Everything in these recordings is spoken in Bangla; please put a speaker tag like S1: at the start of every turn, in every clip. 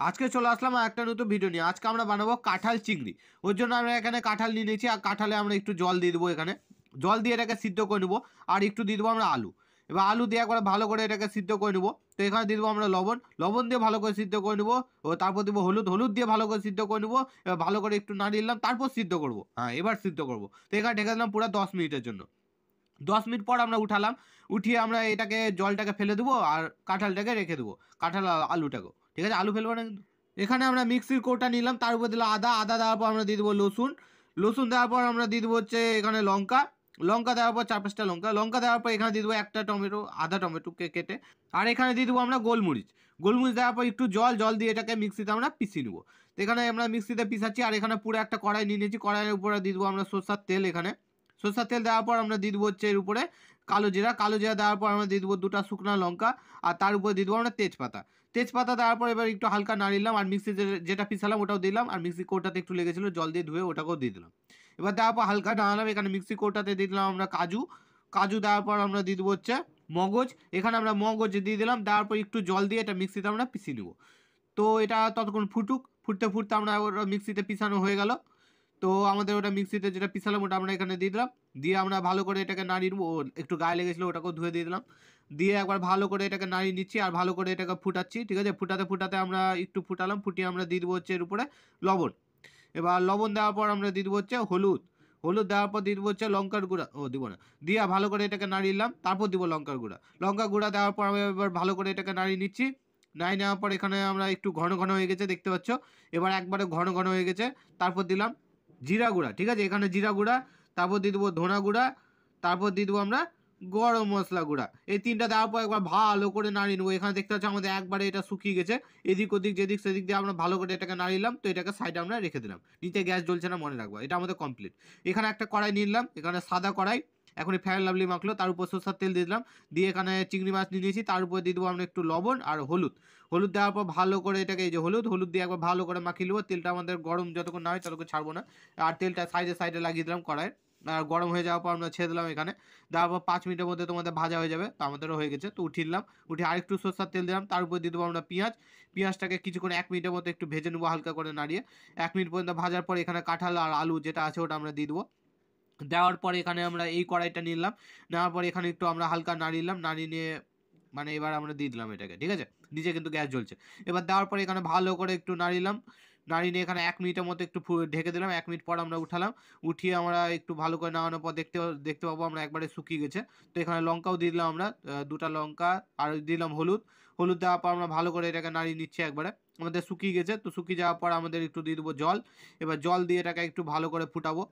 S1: আজকে চলে আসলাম আর একটা নতুন ভিডিও নিয়ে। আজকে আমরা বানাবো কাঁঠাল চিংড়ি। ওর জন্য আমরা এখানে কাঁঠাল নিয়ে নিয়েছি আর কাঁঠালে আমরা একটু জল দিয়ে দেবো। এখানে জল দিয়ে এটাকে সিদ্ধ করে নেবো আর একটু দিয়ে দেবো আমরা আলু। এবার আলু দিয়ে একবার ভালো করে এটাকে সিদ্ধ করে নেবো। তো এখানে দিয়ে দেবো আমরা লবণ, লবণ দিয়ে ভালো করে সিদ্ধ করে নেবো। ও তারপর দেবো হলুদ, হলুদ দিয়ে ভালো করে সিদ্ধ করে নেবো। এবার ভালো করে একটু নাড়িয়ে নিলাম, তারপর সিদ্ধ করবো। হ্যাঁ, এবার সিদ্ধ করবো। তো এখানে ঢেকে দিলাম পুরো 10 মিনিটের জন্য। 10 মিনিট পর আমরা উঠালাম, উঠিয়ে আমরা এটাকে জলটাকে ফেলে দেবো আর কাঁঠালটাকে রেখে দেবো। কাঁঠাল আর আলুটাকেও, ঠিক আছে, আলু ফেলবো না কিন্তু। এখানে আমরা মিক্সির কোটা নিলাম, তার উপর দিলাম আদা, আদা দেওয়ার পর আমরা দিয়ে দেবো লসুন, লসুন দেওয়ার পর আমরা দিয়ে দেবো হচ্ছে এখানে লঙ্কা, লঙ্কা দেওয়ার পর 4-5টা লঙ্কা, লঙ্কা দেওয়ার পর এখানে দিয়ে দেবো একটা টমেটো, আধা টমেটোকে কেটে। আর এখানে দিয়ে দেবো আমরা গোলমরিচ, গোলমরিচ দেওয়ার পর একটু জল, জল দিয়ে এটাকে মিক্সিতে আমরা পিষিয়ে নেবো। তো এখানে আমরা মিক্সিতে পিসাচ্ছি আর এখানে পুরো একটা কড়াই নিয়ে নিয়েছি। কড়াইয়ের উপরে দিয়ে দেবো আমরা সরষার তেল। এখানে সরষার তেল দেওয়ার পর আমরা দিয়ে দেবো হচ্ছে এর উপরে কালো জিরা, কালো জিরা দেওয়ার পর আমরা দিয়ে দেবো 2টা শুকনো লঙ্কা আর তার উপরে দিয়ে দেবো আমরা তেজপাতা। তেজপাতা দেওয়ার পর এবার একটু হালকা নাড়িলাম আর মিক্সি যেটা পিছালাম ওটাও দিলাম আর মিক্সি কৌটাতে একটু লেগেছিলো জল দিয়ে ধুয়ে ওটাকেও দিয়ে দিলাম। এবার দেওয়ার পর হালকা নাড়ালাম। এখানে মিক্সি কৌটাতে দিয়ে দিলাম আমরা কাজু, কাজু দেওয়ার পর আমরা দিয়ে দেবো হচ্ছে মগজ। এখানে আমরা মগজ দিয়ে দিলাম, দেওয়ার পর একটু জল দিয়ে এটা মিক্সিতে আমরা পিষিয়ে নেবো। তো এটা ততক্ষণ ফুটুক, ফুটতে ফুটতে আমরা ওটা মিক্সিতে পিষানো হয়ে গেল। তো আমাদের ওটা মিক্সিতে যেটা পিছালাম ওটা আমরা এখানে দিয়ে দিলাম, দিয়ে আমরা ভালো করে এটাকে নাড়িয়ে নেবো। একটু গায়ে লেগেছিলো ওটাকেও ধুয়ে দিয়ে দিলাম, দিয়ে একবার ভালো করে এটাকে নাড়িয়ে নিচ্ছি আর ভালো করে এটাকে ফুটাচ্ছি, ঠিক আছে। ফুটাতে ফুটাতে আমরা একটু ফুটালাম, ফুটিয়ে আমরা দিয়ে দেবো হচ্ছে এর উপরে লবণ। এবার লবণ দেওয়ার পর আমরা দিয়ে দেবো হচ্ছে হলুদ, হলুদ দেওয়ার পর দিয়ে দেবো হচ্ছে লঙ্কার গুঁড়া, দিব না, দিয়ে ভালো করে এটাকে নাড়িয়ে নিলাম। তারপর দিব লঙ্কার গুঁড়া, লঙ্কার গুঁড়া দেওয়ার পর আমরা এবার ভালো করে এটাকে নাড়িয়ে নিচ্ছি। নাড়িয়ে নেওয়ার পর এখানে আমরা একটু ঘন ঘন হয়ে গেছে, দেখতে পাচ্ছ, এবার একবারে ঘন ঘন হয়ে গেছে। তারপর দিলাম জিরা গুঁড়া, ঠিক আছে, এখানে জিরা গুঁড়া, তারপর দিয়ে দেবো ধনা গুঁড়া, তারপর দিয়ে দেবো আমরা গরম মশলা গুঁড়া। এই তিনটা দেওয়ার পর একবার ভালো করে নাড়িয়ে নেবো। এখানে দেখতে পাচ্ছ আমাদের একবারে এটা শুকিয়ে গেছে। এদিক ওদিক যেদিক সেদিক দিয়ে আমরা ভালো করে এটাকে নাড়িলাম। তো এটাকে সাইডে আমরা রেখে দিলাম, নিচে গ্যাস জ্বলছে না মনে রাখবো। এটা আমাদের কমপ্লিট। এখানে একটা কড়াই নিয়ে নিলাম, এখানে সাদা কড়াই, এখন ফেয়ার লাভলি মাখলো, তার উপর সরষের তেল দিয়ে দিলাম, দিয়ে এখানে চিংড়ি মাছ নিয়ে নিয়েছি, তার উপর দিয়ে দেবো আমরা একটু লবণ আর হলুদ, হলুদ দেওয়ার পর ভালো করে এটাকে, এই যে হলুদ, হলুদ দিয়ে একবার ভালো করে মাখিয়ে নেবো। তেলটা আমাদের গরম যতক্ষণ না হয় ততক্ষণ ছাড়বো না। আর তেলটা সাইডে সাইডে লাগিয়ে দিলাম কড়াইয়ের। আর গরম হয়ে যাওয়ার পর আমরা ছেড়ে দিলাম এখানে, দেওয়ার পর 5 মিনিটের মধ্যে তোমাদের ভাজা হয়ে যাবে। তো আমাদেরও হয়ে গেছে। তো উঠিয়ে নিলাম, উঠে আরেকটু সরষের তেল দিলাম, তার উপর দিয়ে দেবো আমরা পেঁয়াজ, পেঁয়াজটাকে কিছুক্ষণ 1 মিনিটের মধ্যে একটু ভেজে নেবো হালকা করে নাড়িয়ে। 1 মিনিট পর্যন্ত ভাজার পর এখানে কাঁঠাল আর আলু যেটা আছে ওটা আমরা দিয়ে দেবো। দেওয়ার পরে এখানে আমরা এই কড়াইটা নিলাম, নেওয়ার পরে এখানে একটু আমরা হালকা নাড়িলাম, নাড়িয়ে নিয়ে মানে এবার আমরা দিয়ে দিলাম এটাকে, ঠিক আছে, নিচে কিন্তু গ্যাস জ্বলছে। এবার দেওয়ার পরে এখানে ভালো করে একটু নাড়িলাম, নাড়িয়ে নিয়ে এখানে 1 মিনিটের মতো একটু ঢেকে দিলাম। 1 মিনিট পর আমরা উঠালাম, উঠিয়ে আমরা একটু ভালো করে নাড়ানোর পর দেখতে দেখতে পাবো আমরা একবারে শুকিয়ে গেছে। তো এখানে লঙ্কাও দিয়ে দিলাম আমরা, 2টা লঙ্কা, আর দিলাম হলুদ, হলুদ দেওয়ার পর আমরা ভালো করে এটাকে নাড়িয়ে নিচ্ছি একবারে। আমাদের শুকিয়ে গেছে। তো শুকিয়ে যাওয়ার পর আমাদের একটু দিয়ে দেবো জল। এবার জল দিয়ে এটাকে একটু ভালো করে ফুটাবো।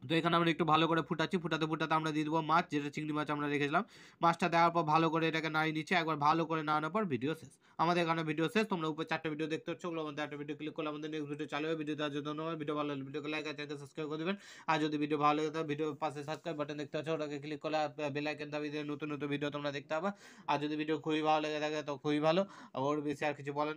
S1: তো এখানে আমরা একটু ভালো করে ফুটাচ্ছি, ফুটাতে ফুটাতে আমরা দিয়ে দেবো মাছ, যেটা চিংড়ি মাছ আমরা রেখেছিলাম। মাছটা দেওয়ার পর ভালো করে এটাকে নাড়িয়ে নিচ্ছে, একবার ভালো করে নাড়ানোর পর ভিডিও শেষ। আমাদের এখানে ভিডিও শেষ। তোমরা উপরে 4টা ভিডিও দেখতে হচ্ছে, ওগুলো আমাদের একটা ভিডিও ক্লিক করলে আমাদের নেক্সট ভিডিও চালু হবে। ভিডিও দেওয়ার জন্য ধন্যবাদ। ভিডিও ভালো লাগলে ভিডিওকে লাইক আর চ্যানেলকে সাবস্ক্রাইব করে দেবেন। আর যদি ভিডিও ভালো লাগে তাহলে ভিডিওর পাশে সাবস্ক্রাইব বাটন দেখতে হচ্ছে, ওটাকে ক্লিক করলে বেল আইকন দাবিয়ে দিয়ে নতুন নতুন ভিডিও তোমরা দেখতে পাবে। আর যদি ভিডিও খুবই ভালো লেগে থাকে তো খুবই ভালো, আর ওর বেশি আর কিছু বলেন।